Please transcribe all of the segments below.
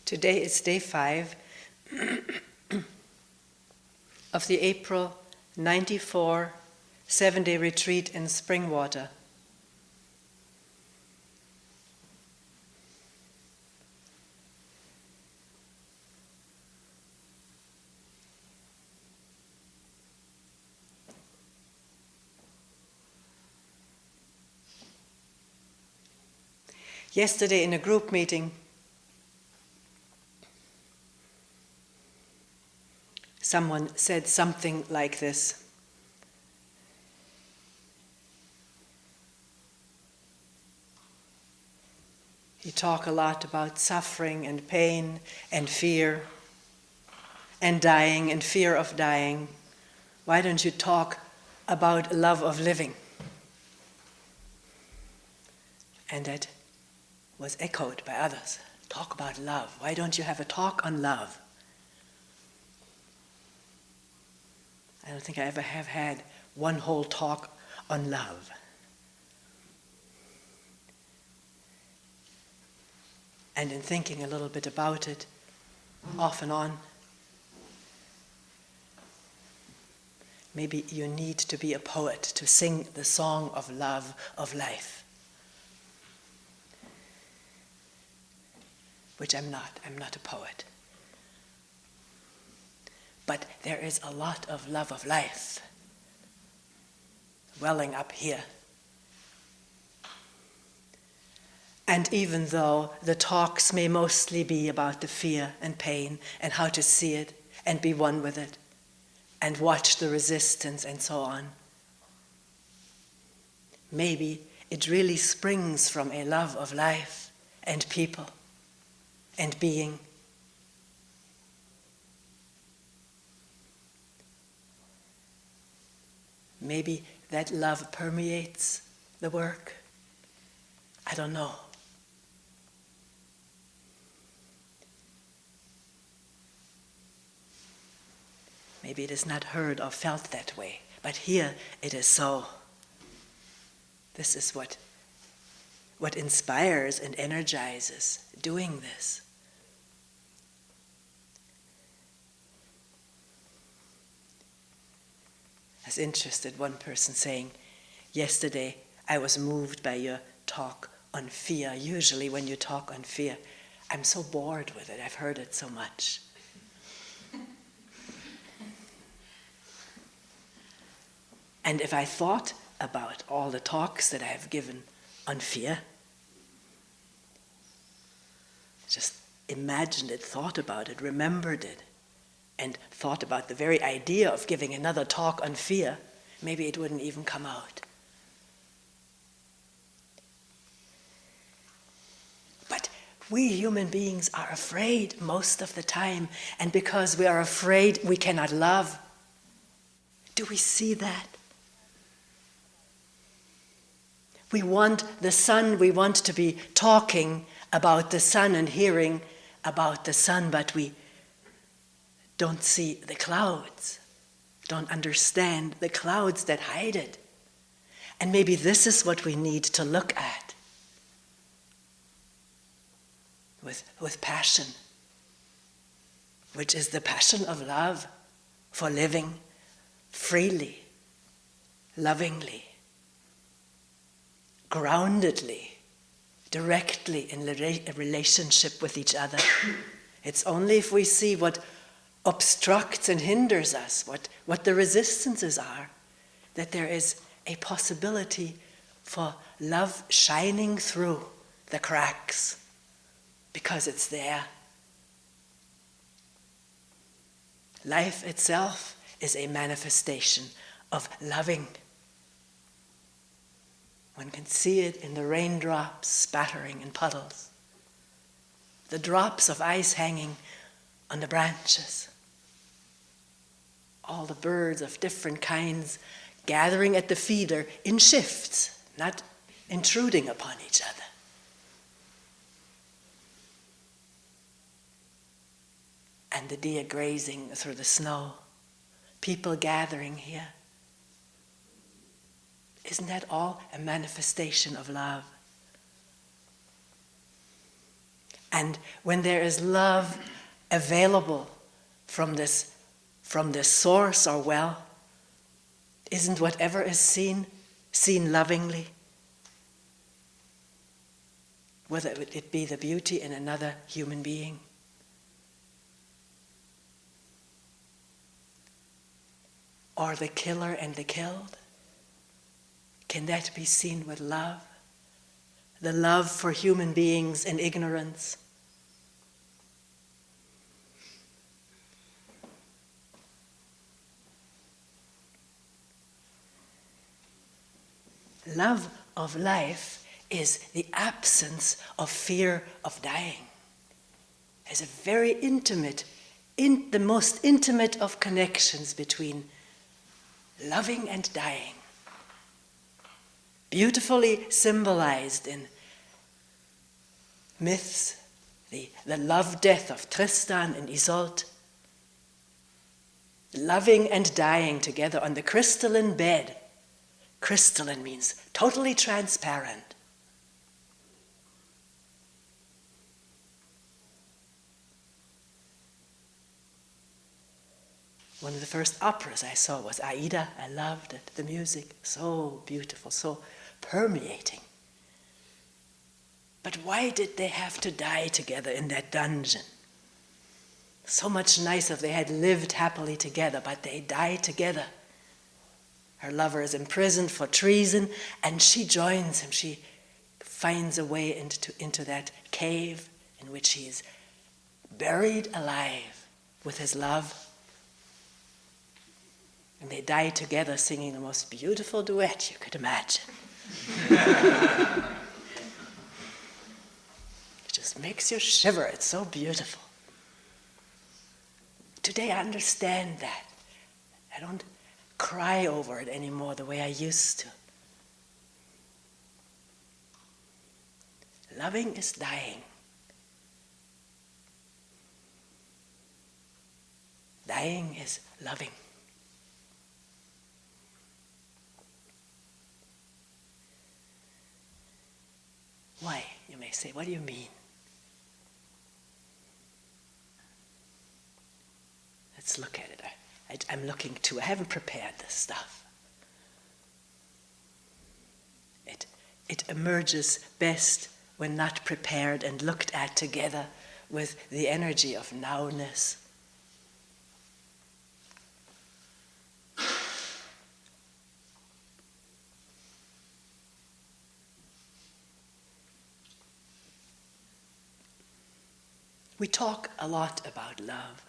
Today is day 5 of the April 94 7-day retreat in Springwater. Yesterday in a group meeting, someone said something like this. You talk a lot about suffering and pain and fear and dying and fear of dying. Why don't you talk about love of living? And that was echoed by others. Talk about love. Why don't you have a talk on love? I don't think I ever have had one whole talk on love. And in thinking a little bit about it, off and on, maybe you need to be a poet to sing the song of love, of life. Which I'm not. I'm not a poet. But there is a lot of love of life welling up here. And even though the talks may mostly be about the fear and pain and how to see it and be one with it and watch the resistance and so on, maybe it really springs from a love of life and people and being. Maybe that love permeates the work. I don't know. Maybe it is not heard or felt that way, but here it is so. This is what inspires and energizes doing this. I was interested, one person saying, yesterday I was moved by your talk on fear. Usually when you talk on fear, I'm so bored with it. I've heard it so much. And if I thought about all the talks that I have given on fear, just imagined it, thought about it, remembered it, and thought about the very idea of giving another talk on fear, maybe it wouldn't even come out. But we human beings are afraid most of the time, and because we are afraid, we cannot love. Do we see that? We want the sun, we want to be talking about the sun and hearing about the sun, but we don't see the clouds, don't understand the clouds that hide it. And maybe this is what we need to look at with passion, which is the passion of love for living freely, lovingly, groundedly, directly in a relationship with each other. It's only if we see what obstructs and hinders us, what the resistances are, that there is a possibility for love shining through the cracks, because it's there. Life itself is a manifestation of loving. One can see it in the raindrops spattering in puddles, the drops of ice hanging on the branches, all the birds of different kinds gathering at the feeder in shifts, not intruding upon each other. And the deer grazing through the snow, people gathering here. Isn't that all a manifestation of love? And when there is love available from this source or well, isn't whatever is seen lovingly? Whether it be the beauty in another human being, or the killer and the killed, can that be seen with love? The love for human beings in ignorance. Love of life is the absence of fear of dying. It's a very intimate, the most intimate of connections between loving and dying. Beautifully symbolized in myths, the love-death of Tristan and Isolde. Loving and dying together on the crystalline bed. Crystalline means totally transparent. One of the first operas I saw was Aida. I loved it. The music, so beautiful, so permeating. But why did they have to die together in that dungeon? So much nicer if they had lived happily together, but they died together. Her lover is imprisoned for treason, and she joins him. She finds a way into that cave in which he is buried alive with his love. And they die together singing the most beautiful duet you could imagine. It just makes you shiver. It's so beautiful. Today I understand that. I don't cry over it anymore the way I used to. Loving is dying. Dying is loving. Why, you may say, what do you mean? Let's look at it. I'm looking too. I haven't prepared this stuff. It emerges best when not prepared and looked at together with the energy of nowness. We talk a lot about love.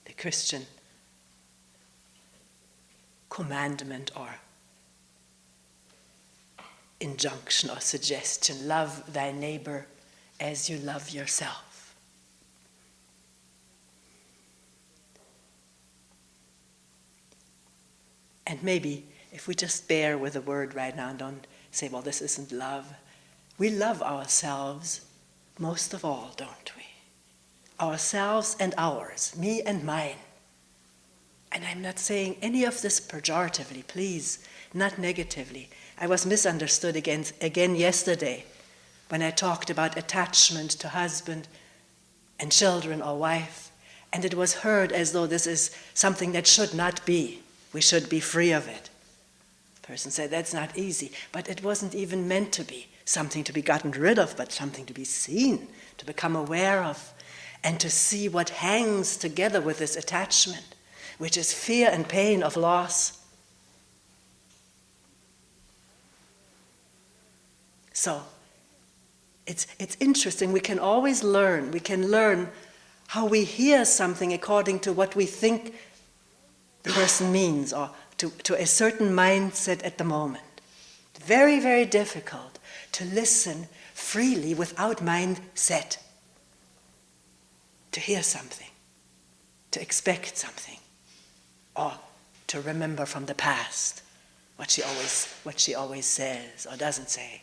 The Christian commandment or injunction or suggestion, love thy neighbor as you love yourself. And maybe if we just bear with the word right now and don't say, well, this isn't love. We love ourselves most of all, don't we? Ourselves and ours, me and mine. And I'm not saying any of this pejoratively, please, not negatively. I was misunderstood again yesterday when I talked about attachment to husband and children or wife, and it was heard as though this is something that should not be. We should be free of it. The person said, that's not easy, but it wasn't even meant to be something to be gotten rid of, but something to be seen, to become aware of, and to see what hangs together with this attachment, which is fear and pain of loss. So, it's interesting. We can always learn. We can learn how we hear something according to what we think the person means, or to a certain mindset at the moment. Very, very difficult to listen freely without mindset. To hear something, to expect something, or to remember from the past what she always says or doesn't say.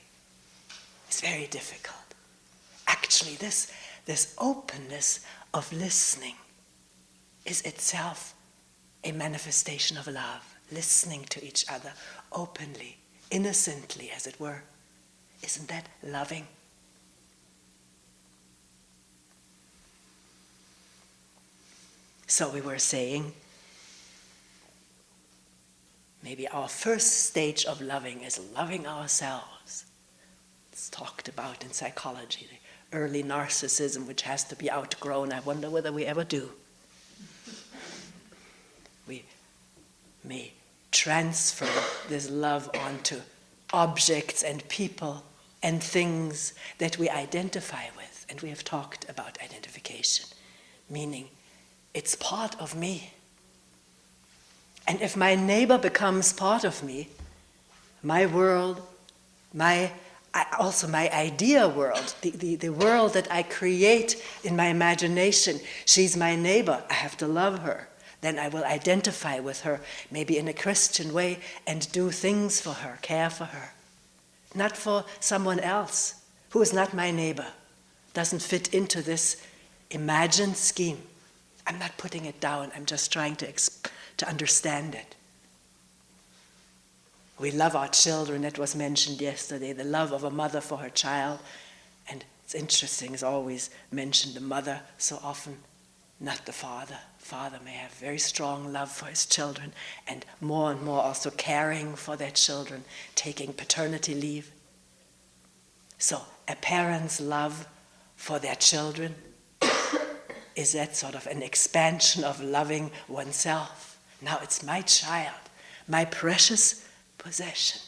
It's very difficult. Actually, this openness of listening is itself a manifestation of love, listening to each other openly, innocently, as it were. Isn't that loving? So we were saying, maybe our first stage of loving is loving ourselves. It's talked about in psychology, the early narcissism which has to be outgrown. I wonder whether we ever do. We may transfer this love onto objects and people and things that we identify with. And we have talked about identification, meaning it's part of me. And if my neighbor becomes part of me, my world, also my idea world, the world that I create in my imagination, she's my neighbor, I have to love her. Then I will identify with her, maybe in a Christian way, and do things for her, care for her. Not for someone else who is not my neighbor, doesn't fit into this imagined scheme. I'm not putting it down, I'm just trying to understand it. We love our children, that was mentioned yesterday, the love of a mother for her child. And it's interesting, it's always mentioned the mother so often, not the father. Father may have very strong love for his children, and more also caring for their children, taking paternity leave. So a parent's love for their children is that sort of an expansion of loving oneself. Now it's my child, my precious possession.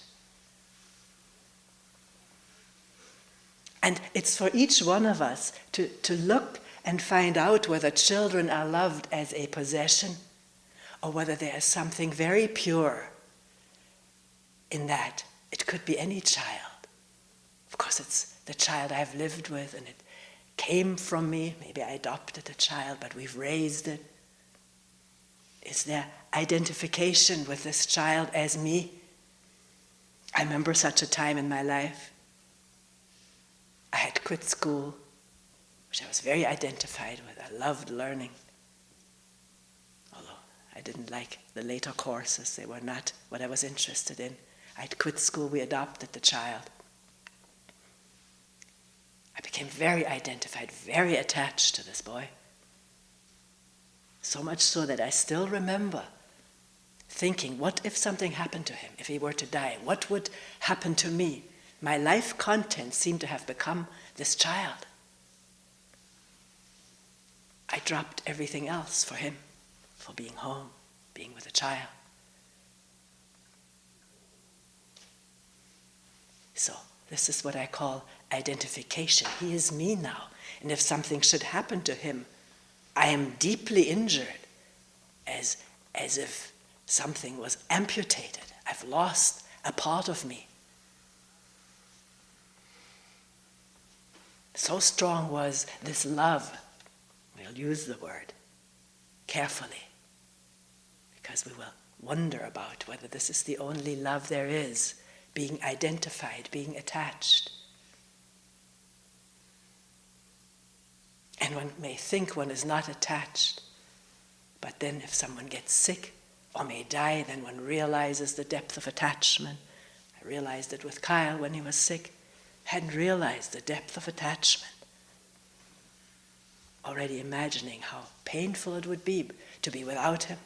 And it's for each one of us to look and find out whether children are loved as a possession or whether there is something very pure in that. It could be any child. Of course, it's the child I've lived with and it came from me. Maybe I adopted a child, but we've raised it. Is there identification with this child as me? I remember such a time in my life. I had quit school, which I was very identified with. I loved learning. Although I didn't like the later courses, they were not what I was interested in. I had quit school, we adopted the child. I became very identified, very attached to this boy. So much so that I still remember thinking, what if something happened to him, if he were to die? What would happen to me? My life content seemed to have become this child. I dropped everything else for him, for being home, being with a child. So this is what I call identification. He is me now. And if something should happen to him, I am deeply injured, as if something was amputated. I've lost a part of me. So strong was this love. We'll use the word carefully, because we will wonder about whether this is the only love there is, being identified, being attached. And one may think one is not attached, but then if someone gets sick or may die, then one realizes the depth of attachment. I realized it with Kyle when he was sick. Hadn't realized the depth of attachment. Already imagining how painful it would be to be without him.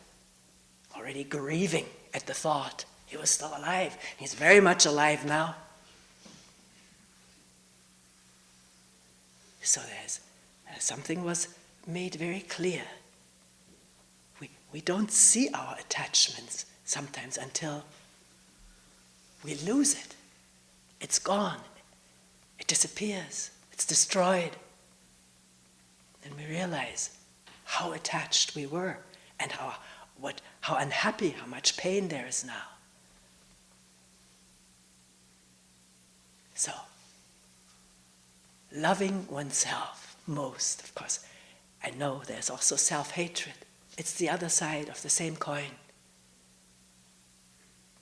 Already grieving at the thought he was still alive. He's very much alive now. So something was made very clear. We don't see our attachments sometimes until we lose it. It's gone. It disappears. It's destroyed. Then we realize how attached we were and how unhappy, how much pain there is now. So, loving oneself most, of course. I know there's also self-hatred. It's the other side of the same coin.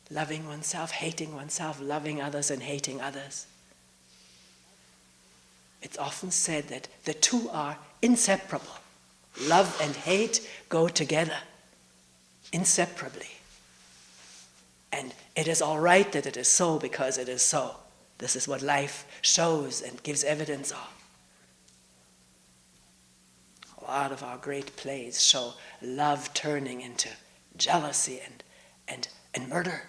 Loving oneself, hating oneself, loving others and hating others. It's often said that the two are inseparable. Love and hate go together, inseparably. And it is all right that it is so because it is so. This is what life shows and gives evidence of. A lot of our great plays show love turning into jealousy and murder.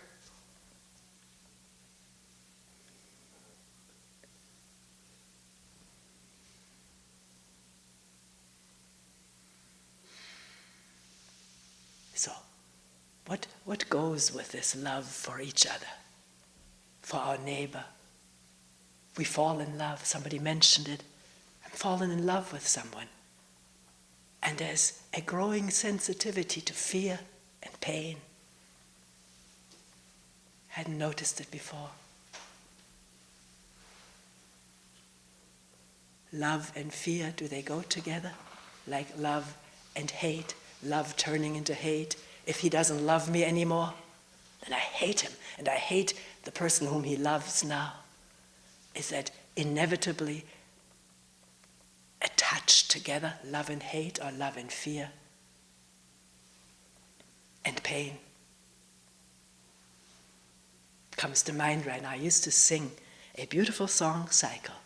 So, what goes with this love for each other, for our neighbor? We fall in love. Somebody mentioned it. I'm fallen in love with someone. And there's a growing sensitivity to fear and pain. Hadn't noticed it before. Love and fear, do they go together? Like love and hate, love turning into hate. If he doesn't love me anymore, then I hate him, and I hate the person whom he loves now. Is that inevitably attached together, love and hate, or love and fear and pain? It comes to mind right now. I used to sing a beautiful song cycle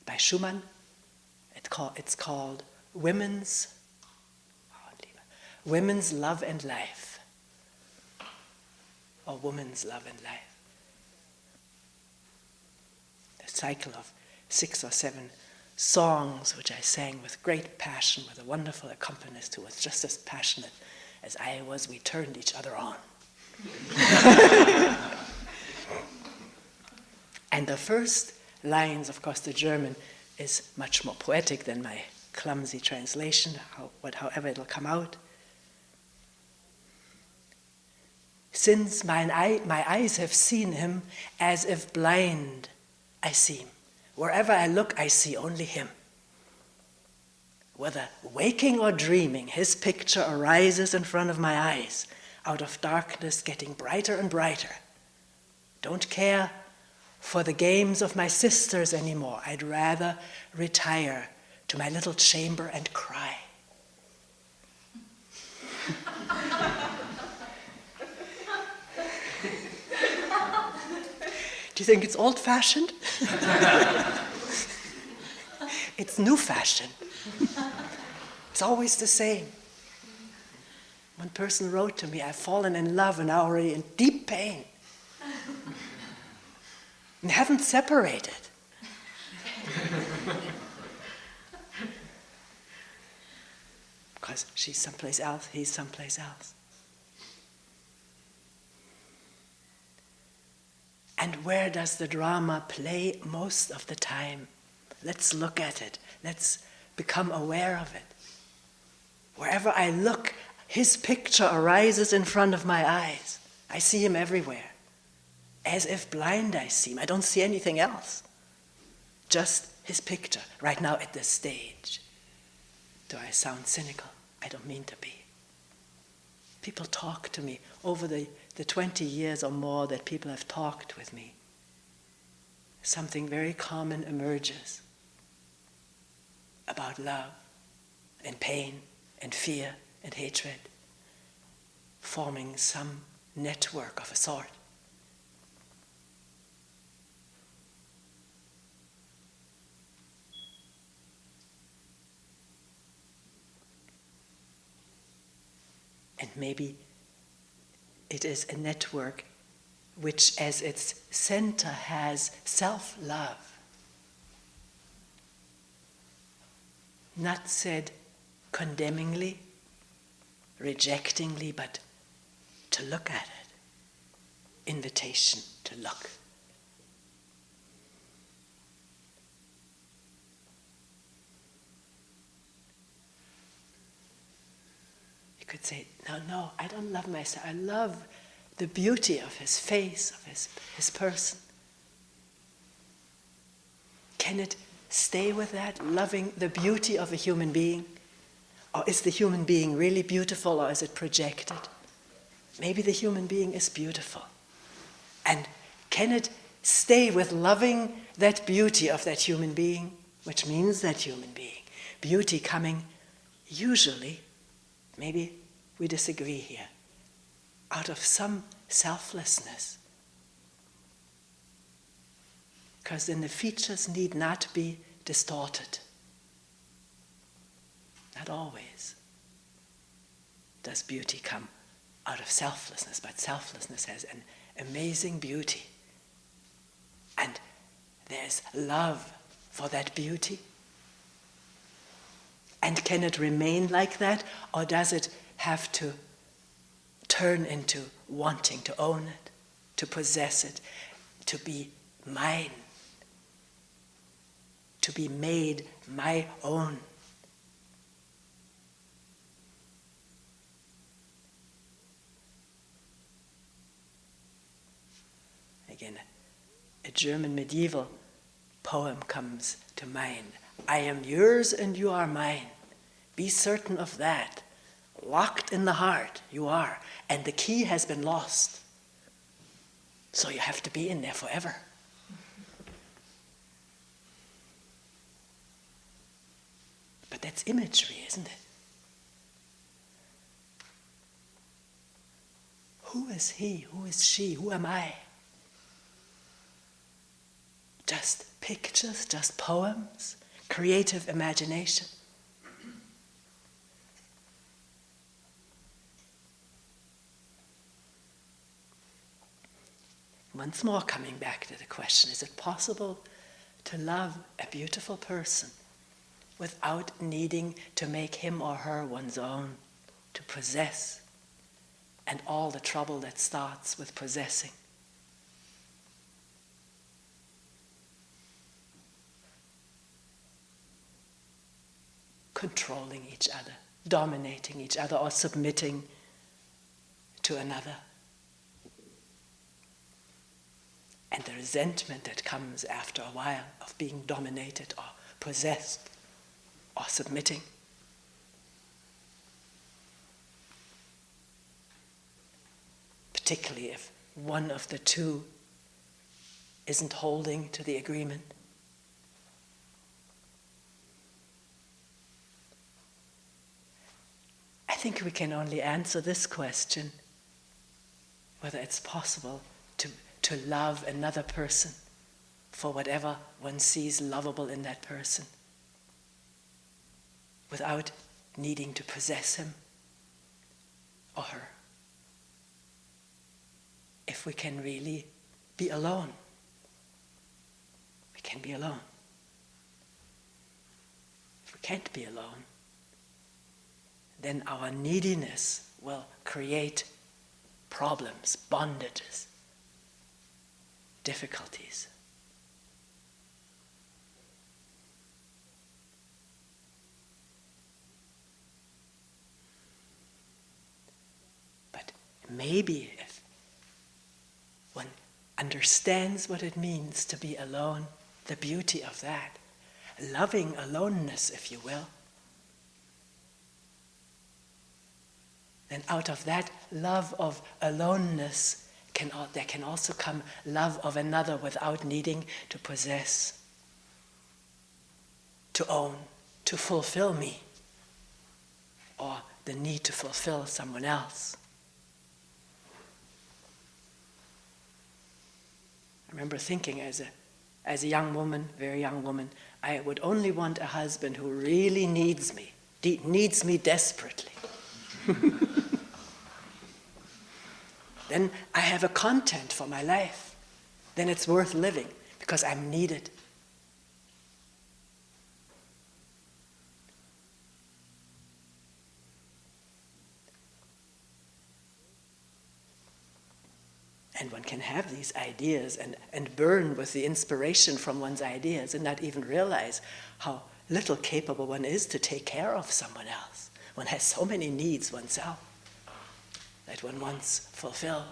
by Schumann. It's called Women's Love and Life, or Woman's Love and Life. A cycle of 6 or 7 songs which I sang with great passion, with a wonderful accompanist who was just as passionate as I was. We turned each other on. And the first lines, of course, the German is much more poetic than my clumsy translation, however it'll come out. Since my eyes have seen him, as if blind I seem. Wherever I look, I see only him. Whether waking or dreaming, his picture arises in front of my eyes, out of darkness getting brighter and brighter. Don't care for the games of my sisters anymore. I'd rather retire to my little chamber and cry. Do you think it's old-fashioned? It's new fashion. It's always the same. One person wrote to me, I've fallen in love and now already in deep pain. And haven't separated. Because she's someplace else, he's someplace else. And where does the drama play most of the time? Let's look at it. Let's become aware of it. Wherever I look, his picture arises in front of my eyes. I see him everywhere. As if blind I see him. I don't see anything else. Just his picture, right now at this stage. Do I sound cynical? I don't mean to be. People talk to me over the 20 years or more that people have talked with me. Something very common emerges about love and pain and fear and hatred, forming some network of a sort. And maybe it is a network which as its center has self-love. Not said condemningly, rejectingly, but to look at it. Invitation to look. You could say, no, I don't love myself. I love the beauty of his face, of his person. Can it stay with that, loving the beauty of a human being? Or is the human being really beautiful, or is it projected? Maybe the human being is beautiful. And can it stay with loving that beauty of that human being, which means that human being? Beauty coming usually, maybe we disagree here, out of some selflessness. because then the features need not be distorted. Not always does beauty come out of selflessness, but selflessness has an amazing beauty. And there's love for that beauty. And can it remain like that, or does it have to turn into wanting to own it, to possess it, to be mine, to be made my own? Again, a German medieval poem comes to mind. I am yours and you are mine. Be certain of that. Locked in the heart, you are. And the key has been lost. So you have to be in there forever. But that's imagery, isn't it? Who is he? Who is she? Who am I? Just pictures, just poems, creative imagination. Once more, coming back to the question, is it possible to love a beautiful person without needing to make him or her one's own, to possess, and all the trouble that starts with possessing? Controlling each other, dominating each other, or submitting to another. And the resentment that comes after a while of being dominated or possessed or submitting. Particularly if one of the two isn't holding to the agreement. I think we can only answer this question, whether it's possible to love another person for whatever one sees lovable in that person, without needing to possess him or her. If we can really be alone, we can be alone. If we can't be alone, then our neediness will create problems, bondages, difficulties. But maybe if one understands what it means to be alone, the beauty of that, loving aloneness, if you will, then out of that love of aloneness, there can also come love of another without needing to possess, to own, to fulfill me, or the need to fulfill someone else. I remember thinking as a young woman, very young woman, I would only want a husband who really needs me desperately. Then I have a content for my life. Then it's worth living because I'm needed. And one can have these ideas and burn with the inspiration from one's ideas and not even realize how little capable one is to take care of someone else. One has so many needs oneself that one wants fulfilled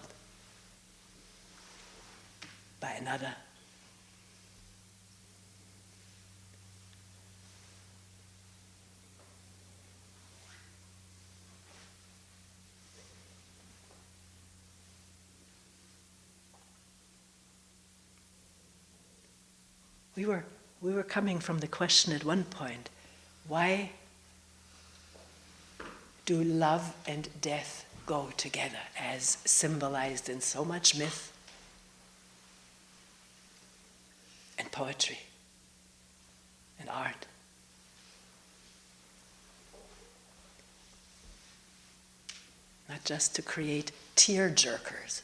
by another. We were coming from the question at one point, why do love and death go together as symbolized in so much myth? and poetry and art. Not just to create tear-jerkers.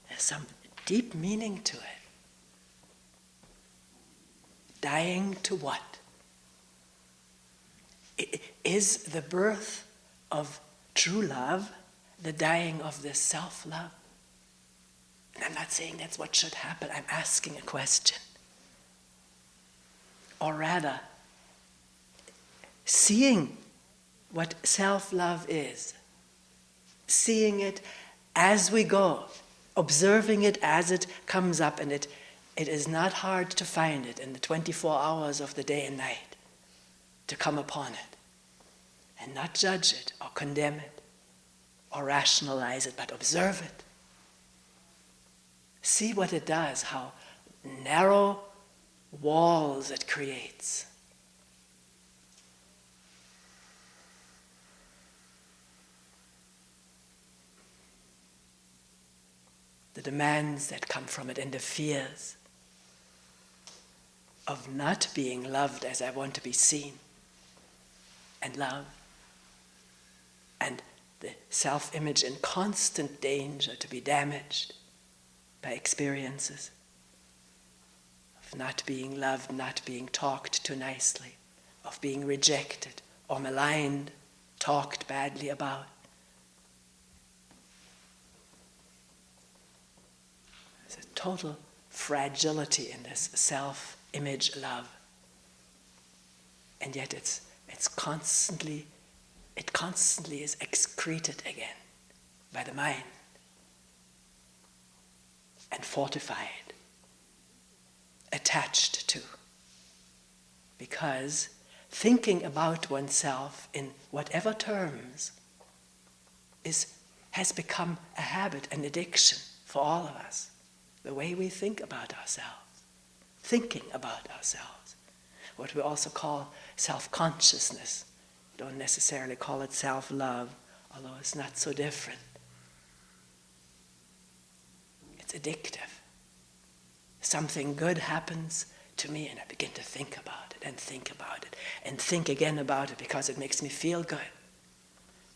There's some deep meaning to it. Dying to what? Is the birth of true love the dying of this self-love? And I'm not saying that's what should happen. I'm asking a question. Or rather, seeing what self-love is, seeing it as we go, observing it as it comes up, and it is not hard to find it in the 24 hours of the day and night, to come upon it, and not judge it, or condemn it, or rationalize it, but observe it. See what it does, how narrow walls it creates. The demands that come from it and the fears of not being loved as I want to be seen and loved, and the self-image in constant danger to be damaged by experiences of not being loved, not being talked to nicely, of being rejected or maligned, talked badly about. There's a total fragility in this self-image love. And yet it constantly is excreted again by the mind and fortified, attached to. Because thinking about oneself in whatever terms has become a habit, an addiction for all of us. The way we think about ourselves, thinking about ourselves. What we also call self-consciousness. We don't necessarily call it self-love, although it's not so different. It's addictive. Something good happens to me and I begin to think about it and think about it and think again about it because it makes me feel good.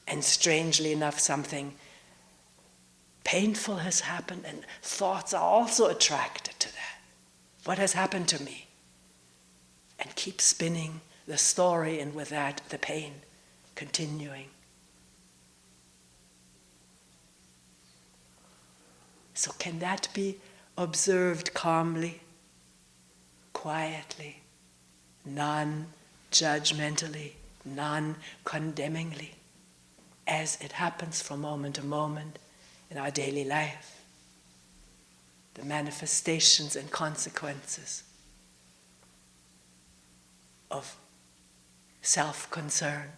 And strangely enough, something painful has happened and thoughts are also attracted to that. What has happened to me? And keep spinning the story, and with that the pain continuing. So can that be observed calmly, quietly, non-judgmentally, non-condemningly, as it happens from moment to moment in our daily life? The manifestations and consequences of self-concern.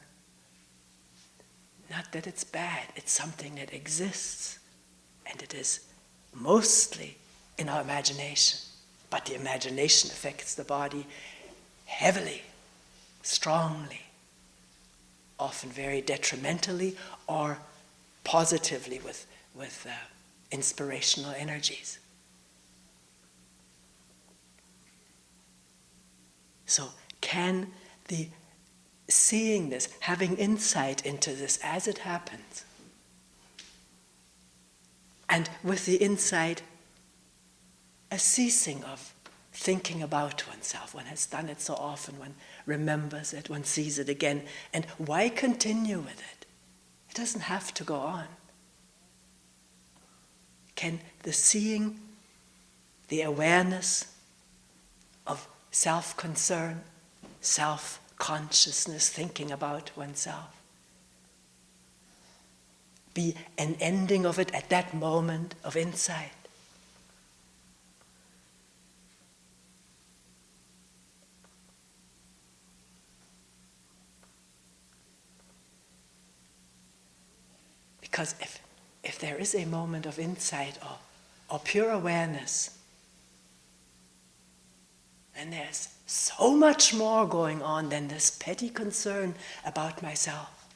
Not that it's bad, it's something that exists, and it is mostly in our imagination. But the imagination affects the body heavily, strongly, often very detrimentally or positively with inspirational energies. So can the seeing this, having insight into this as it happens, and with the insight, a ceasing of thinking about oneself. One has done it so often, one remembers it, one sees it again, and why continue with it? It doesn't have to go on. Can the seeing, the awareness of self-concern, self-consciousness, thinking about oneself, be an ending of it at that moment of insight? Because if there is a moment of insight or pure awareness, then there's so much more going on than this petty concern about myself.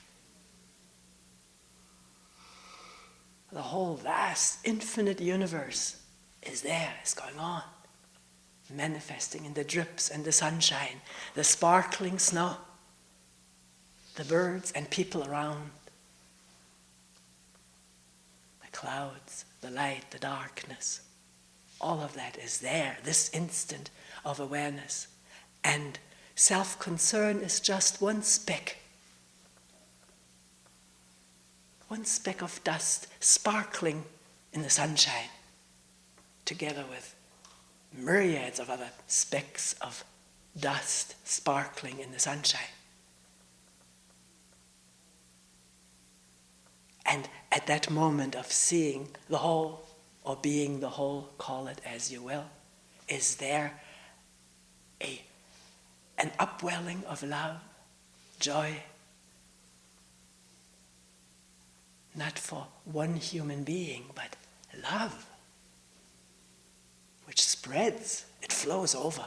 The whole vast, infinite universe is there, is going on. manifesting in the drips and the sunshine, the sparkling snow, the birds and people around, the clouds, the light, the darkness. All of that is there, this instant of awareness. And self-concern is just one speck of dust sparkling in the sunshine, together with myriads of other specks of dust sparkling in the sunshine. And at that moment of seeing the whole, or being the whole, call it as you will, is there an upwelling of love, joy, not for one human being, but love, which spreads, it flows over.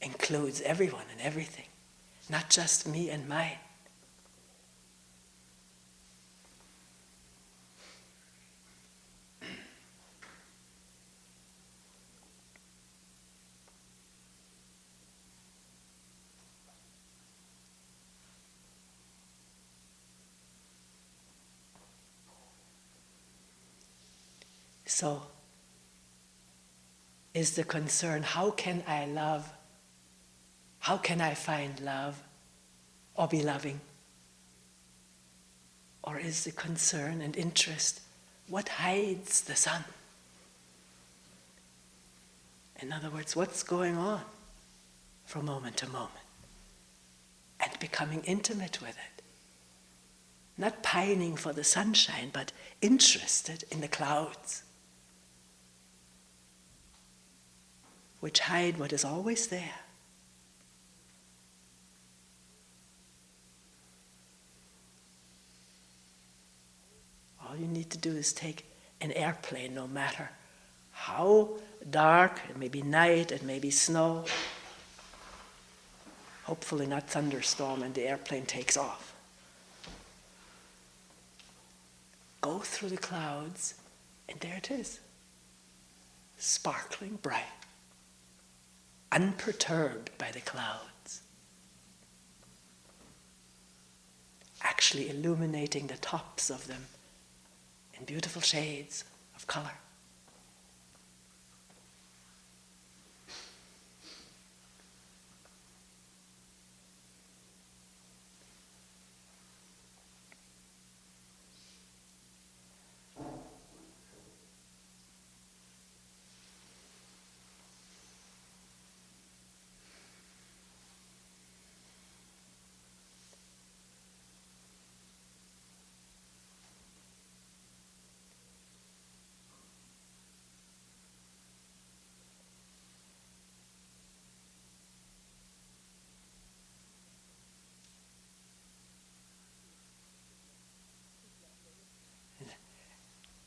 Includes everyone and everything, not just me and mine. So, is the concern, how can I love? How can I find love or be loving? Or is the concern and interest, what hides the sun? In other words, what's going on from moment to moment? And becoming intimate with it. Not pining for the sunshine, but interested in the clouds, which hide what is always there. All you need to do is take an airplane, no matter how dark, it may be night, it may be snow, hopefully not thunderstorm, and the airplane takes off. Go through the clouds, and there it is, sparkling bright, unperturbed by the clouds, actually illuminating the tops of them in beautiful shades of color.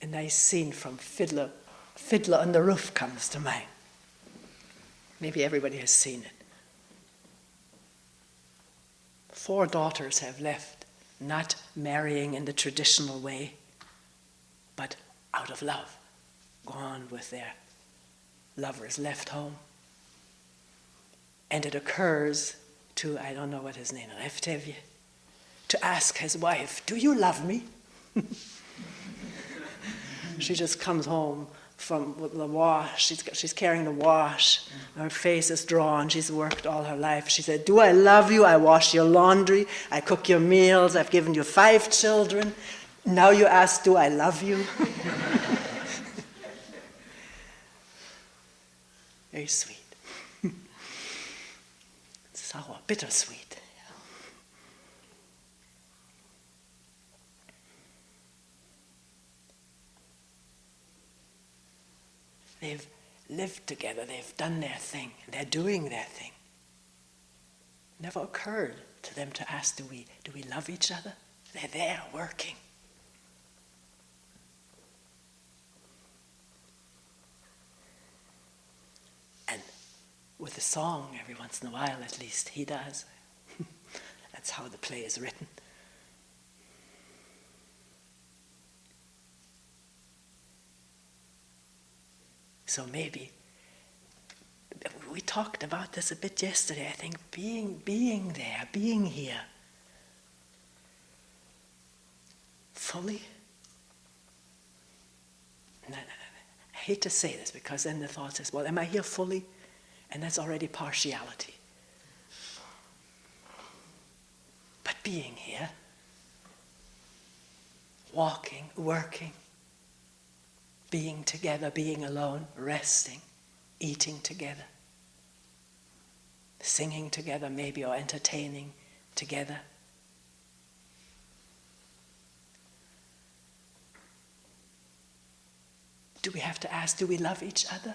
A nice scene from Fiddler on the Roof comes to mind. Maybe everybody has seen it. 4 daughters have left, not marrying in the traditional way, but out of love, gone with their lovers, left home. And it occurs to, I don't know what his name is, Reftevje, to ask his wife, "Do you love me?" She just comes home from the wash. She's carrying the wash. Her face is drawn. She's worked all her life. She said, "Do I love you? I wash your laundry. I cook your meals. I've given you 5 children. Now you ask, do I love you?" Very sweet. Sour, bittersweet. They've lived together, they've done their thing, they're doing their thing. Never occurred to them to ask, do we love each other? They're there working. And with a song, every once in a while at least, he does. That's how the play is written. So maybe, we talked about this a bit yesterday, I think, being there, being here, fully. And I hate to say this, because then the thought is, well, am I here fully? And that's already partiality. But being here, walking, working, being together, being alone, resting, eating together, singing together maybe, or entertaining together. Do we have to ask, do we love each other?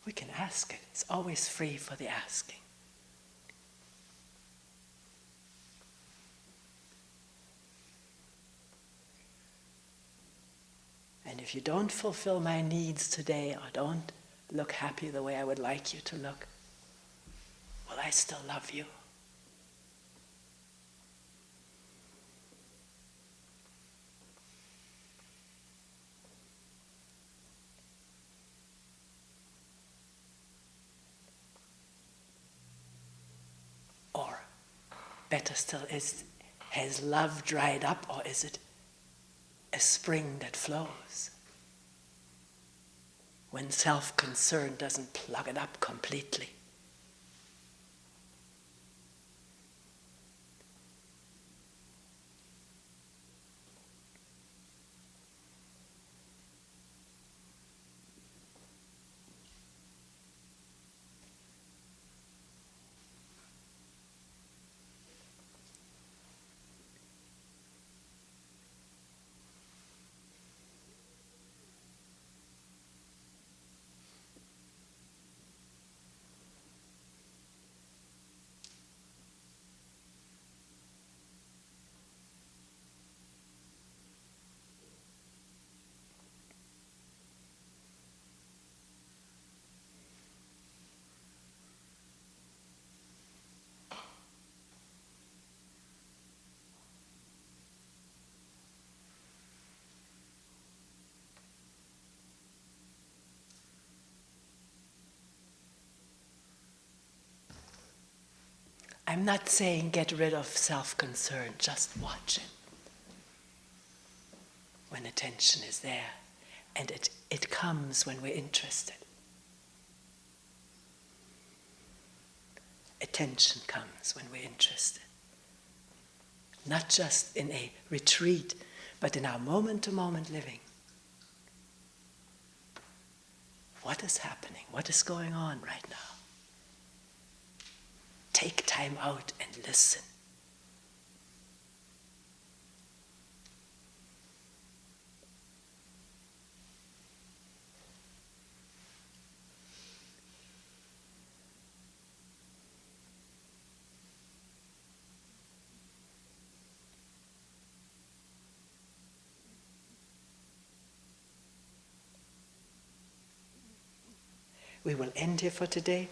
We can ask it. It's always free for the asking. And if you don't fulfill my needs today, or don't look happy the way I would like you to look, well, I still love you. Or, better still, has love dried up, or is it a spring that flows? When self-concern doesn't plug it up completely. I'm not saying get rid of self-concern, just watch it. When attention is there, and it comes when we're interested. Attention comes when we're interested. Not just in a retreat, but in our moment-to-moment living. What is happening? What is going on right now? Take time out and listen. We will end here for today.